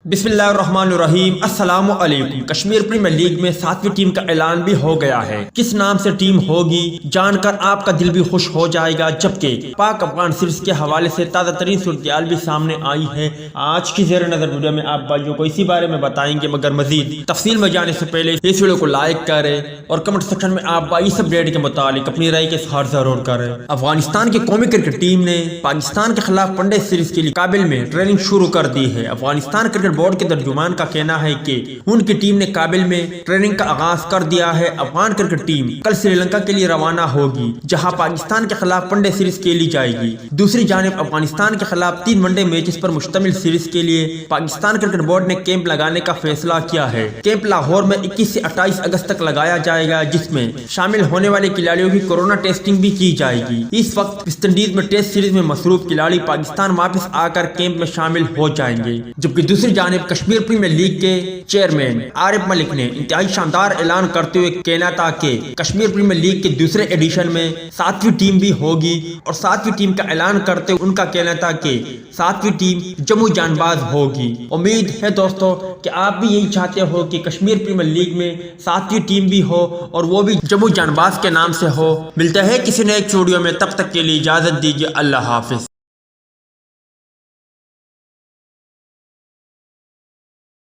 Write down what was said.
बिस्मिल्लाहिर्रहमानिर्रहीम। अस्सलामु अलैकुम। कश्मीर प्रीमियर लीग में 7वीं टीम का ऐलान भी हो गया है। किस नाम से टीम होगी जानकर आपका दिल भी खुश हो जाएगा। जबकि पाक अफगान सीरीज के हवाले से ताज़ा तरीन सूरत भी सामने आई है। आज की ज़ेर नज़र वीडियो में आप भाइयों को इसी बारे में बताएंगे, मगर मजीद तफसील में जाने से पहले इस वीडियो को लाइक करें और कमेंट सेक्शन में आप भाई इस अपडेट के मुतालिक अपनी राय के इजहार जरूर करें। अफगानिस्तान की कौमी क्रिकेट टीम ने पाकिस्तान के खिलाफ वनडे सीरीज के लिए काबिल में ट्रेनिंग शुरू कर दी है। अफगानिस्तान क्रिकेट बोर्ड के तर्जुमान का कहना है कि उनकी टीम ने काबिल में ट्रेनिंग का आगाज कर दिया है। अफगान क्रिकेट टीम कल श्रीलंका के लिए रवाना होगी, जहां पाकिस्तान के खिलाफ वनडे सीरीज खेली जाएगी। दूसरी जानिब अफगानिस्तान के खिलाफ 3 वनडे मैचेस पर मुश्तमिल सीरीज के लिए पाकिस्तान क्रिकेट बोर्ड ने कैंप लगाने का फैसला किया है। कैंप लाहौर में 21 से 28 अगस्त तक लगाया जाएगा, जिसमें शामिल होने वाले खिलाड़ियों की कोरोना टेस्टिंग भी की जाएगी। इस वक्त वेस्ट इंडीज में टेस्ट सीरीज में मसरूफ खिलाड़ी पाकिस्तान वापस आकर कैंप में शामिल हो जाएंगे। जबकि दूसरी जानिब कश्मीर प्रीमियर लीग के चेयरमैन आरिफ मलिक ने इंतहाई शानदार ऐलान करते हुए कहना था कि कश्मीर प्रीमियर लीग के दूसरे एडिशन में 7वीं टीम भी होगी, और 7वीं टीम का ऐलान करते हुए उनका कहना था कि 7वीं टीम जम्मू जानबाज होगी। उम्मीद है दोस्तों कि आप भी यही चाहते हो कि कश्मीर प्रीमियर लीग में 7वीं टीम भी हो और वो भी जम्मू जानबाज के नाम से हो। मिलते हैं किसी नेक्स्ट वीडियो में, तब तक के लिए इजाजत दीजिए। अल्लाह हाफिज।